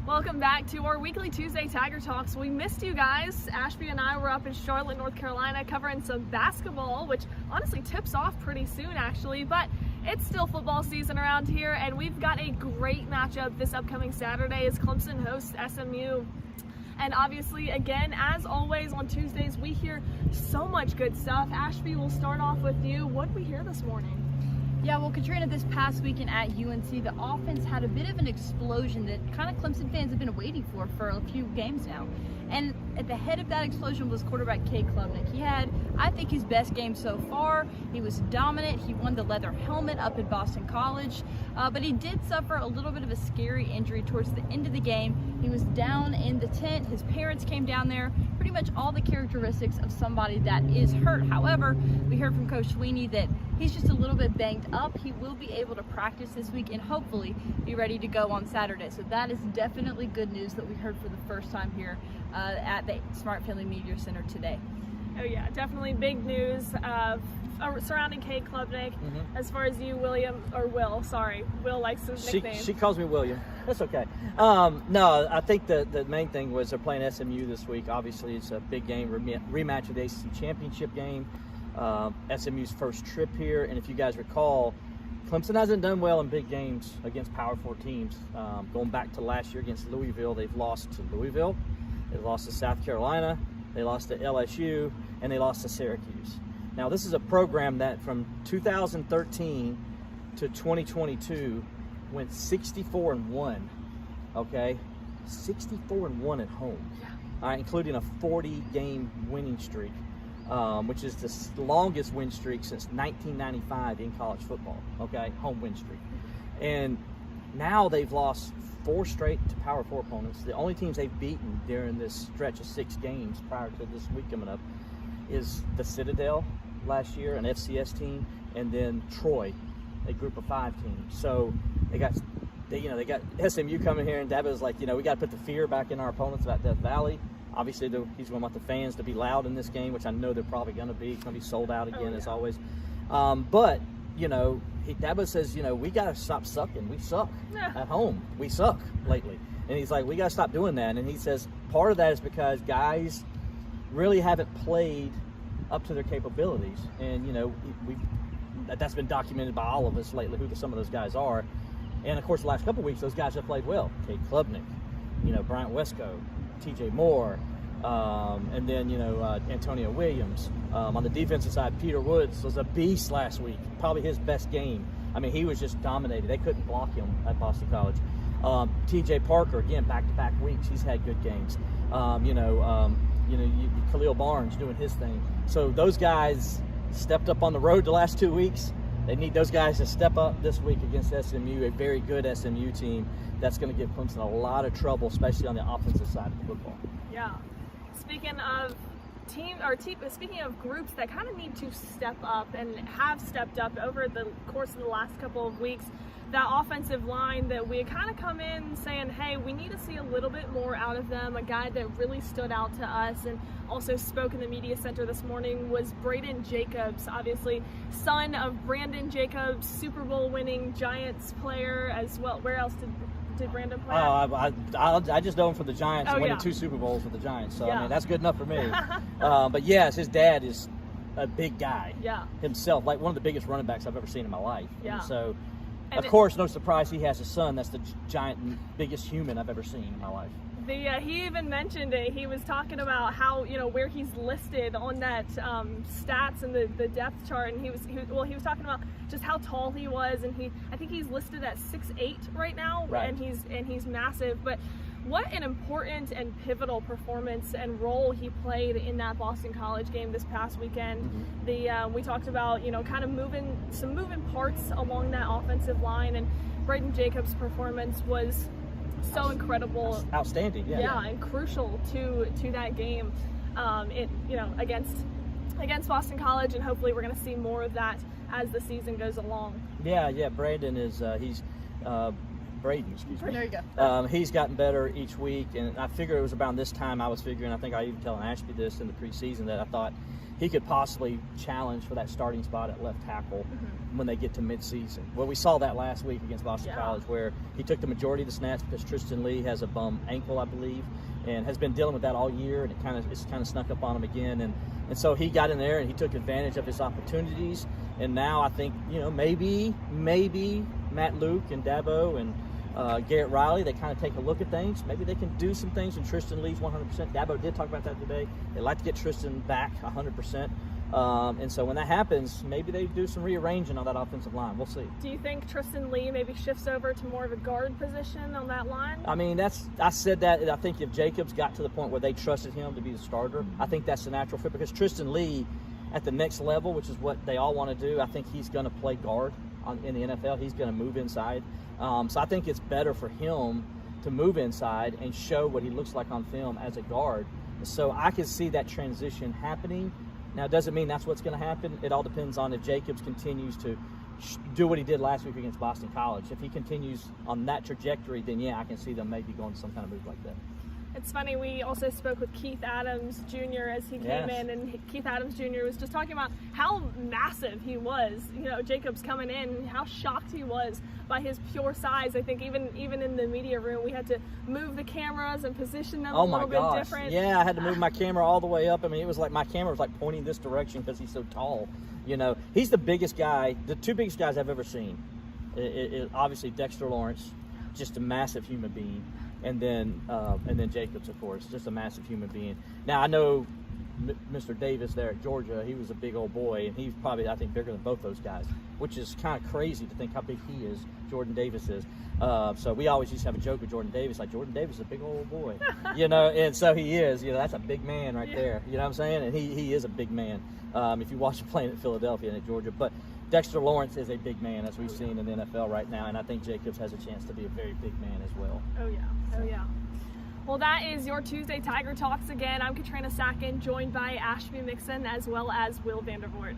Welcome back to our weekly Tuesday Tiger Talks. We missed you guys. Ashby and I were up in Charlotte, North Carolina, covering some basketball, which honestly tips off pretty soon actually, but it's still football season around here, and we've got a great matchup this upcoming Saturday as Clemson hosts SMU. And obviously, again, as always on Tuesdays, we hear so much good stuff. Ashby, we'll start off with you. What did we hear this morning? Yeah, well, Katrina, this past weekend at UNC, the offense had a bit of an explosion that kind of Clemson fans have been waiting for a few games now. And at the head of that explosion was quarterback Klubnik. He had, I think, his best game so far. He was dominant. He won the leather helmet up at Boston College. But he did suffer a little bit of a scary injury towards the end of the game. He was down in the tent. His parents came down there. Pretty much all the characteristics of somebody that is hurt. However, we heard from Coach Sweeney that he's just a little bit banged up. He will be able to practice this week and hopefully be ready to go on Saturday. So that is definitely good news that we heard for the first time here at the Smart Family Media Center today. Oh yeah, definitely big news surrounding Klubnik. As far as you, Will likes his nickname. She calls me William. That's okay. No, I think the main thing was they're playing SMU this week. Obviously, it's a big game, rematch of the ACC championship game. SMU's first trip here, and if you guys recall, Clemson hasn't done well in big games against Power 4 teams. Going back to last year against Louisville, they've lost to Louisville, they've lost to South Carolina, they lost to LSU, and they lost to Syracuse. Now, this is a program that from 2013 to 2022 went 64-1. Okay, 64-1 at home, all right, including a 40-game winning streak. Which is the longest win streak since 1995 in college football, okay, home win streak. And now they've lost 4 straight to Power 4 opponents. The only teams they've beaten during this stretch of 6 games prior to this week coming up is the Citadel last year, an FCS team, and then Troy, a group of 5 team. So they got SMU coming here, and Dabo's like, we got to put the fear back in our opponents about Death Valley. Obviously, he's going to want the fans to be loud in this game, which I know they're probably going to be. It's going to be sold out again, as always. But, Dabo says, we got to stop sucking. We suck at home. We suck lately. And he's like, we got to stop doing that. And he says part of that is because guys really haven't played up to their capabilities. And, that's been documented by all of us lately, who some of those guys are. And, of course, the last couple of weeks, those guys have played well. Klubnik, Bryant Wesco, TJ Moore, and then, Antonio Williams. On the defensive side, Peter Woods was a beast last week, probably his best game. I mean, he was just dominated. They couldn't block him at Boston College. TJ Parker, again, back-to-back weeks, he's had good games. Khalil Barnes doing his thing. So those guys stepped up on the road the last 2 weeks. They need those guys to step up this week against SMU, a very good SMU team that's going to give Clemson a lot of trouble, especially on the offensive side of the football. Yeah. Speaking of speaking of groups that kind of need to step up and have stepped up over the course of the last couple of weeks, that offensive line that we kind of come in saying, hey, we need to see a little bit more out of them. A guy that really stood out to us and also spoke in the media center this morning was Braden Jacobs, obviously son of Brandon Jacobs, Super Bowl winning Giants player as well. Where else did Brandon play? I just know him for the Giants, winning 2 Super Bowls with the Giants. So, I mean, that's good enough for me. But, yes, his dad is a big guy himself, like one of the biggest running backs I've ever seen in my life. Yeah. And so, of course, no surprise he has a son that's the giant, biggest human I've ever seen in my life. He even mentioned it. He was talking about how, where he's listed on that stats and the depth chart, and he was talking about just how tall he was, and I think he's listed at 6'8" right now, right. and he's massive. But what an important and pivotal performance and role he played in that Boston College game this past weekend. We talked about kind of moving parts along that offensive line, and Braden Jacobs' performance was so incredible, outstanding, and crucial to that game, against Boston College, and hopefully we're going to see more of that as the season goes along. Brandon is Braden, excuse me. There you go. He's gotten better each week, and I figure it was around this time I was figuring, I think I even telling Ashby this in the preseason, that I thought he could possibly challenge for that starting spot at left tackle when they get to midseason. Well, we saw that last week against Boston College, where he took the majority of the snaps because Tristan Lee has a bum ankle, I believe, and has been dealing with that all year, and it's kind of snuck up on him again. And so he got in there and he took advantage of his opportunities. And now I think, maybe Matt Luke and Dabo and Garrett Riley, they kind of take a look at things. Maybe they can do some things, and Tristan Lee's 100%. Dabo did talk about that today. They like to get Tristan back 100%. And so when that happens, maybe they do some rearranging on that offensive line. We'll see. Do you think Tristan Lee maybe shifts over to more of a guard position on that line? I mean, I said that. I think if Jacobs got to the point where they trusted him to be the starter, I think that's the natural fit, because Tristan Lee at the next level, which is what they all want to do, I think he's going to play guard in the NFL. He's going to move inside. So I think it's better for him to move inside and show what he looks like on film as a guard. So I can see that transition happening. Now, it doesn't mean that's what's going to happen. It all depends on if Jacobs continues to do what he did last week against Boston College. If he continues on that trajectory, then yeah, I can see them maybe going some kind of move like that. It's funny, we also spoke with Keith Adams Jr. as he came in, and Keith Adams Jr. was just talking about how massive he was. Jacobs coming in, how shocked he was by his pure size. I think even in the media room, we had to move the cameras and position them a little bit different. Yeah, I had to move my camera all the way up. I mean, it was like my camera was like pointing this direction because he's so tall. He's the biggest guy, the two biggest guys I've ever seen. Obviously, Dexter Lawrence, just a massive human being. And then Jacobs, of course, just a massive human being. Now, I know Mr. Davis there at Georgia, he was a big old boy, and he's probably, I think, bigger than both those guys, which is kind of crazy to think how big he is, Jordan Davis is. So we always used to have a joke with Jordan Davis, like, Jordan Davis is a big old boy, and so he is. That's a big man right there. You know what I'm saying? And he is a big man if you watch him playing at Philadelphia and at Georgia. But Dexter Lawrence is a big man, as we've seen in the NFL right now, and I think Jacobs has a chance to be a very big man as well. Oh, yeah. Well, that is your Tuesday Tiger Talks again. I'm Katrina Sachon, joined by Ashby Mixon as well as Will Vandervort.